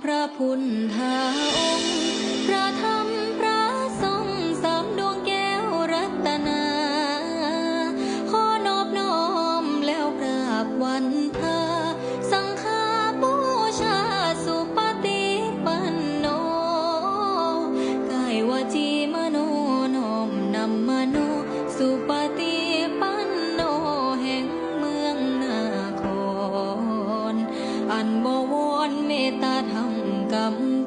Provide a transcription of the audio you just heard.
พระพุทธองค์พระธรรมพระสงฆ์สามดวงแก้วรัตนาขอนอบน้อมแล้วกราบวันทาสังฆาบูชาสุปฏิปันโนกายวาจีมโนน้อมนำมโนสุปฏิปันโนแห่งเมืองนาครอันบวรเมตตาธรรมกำ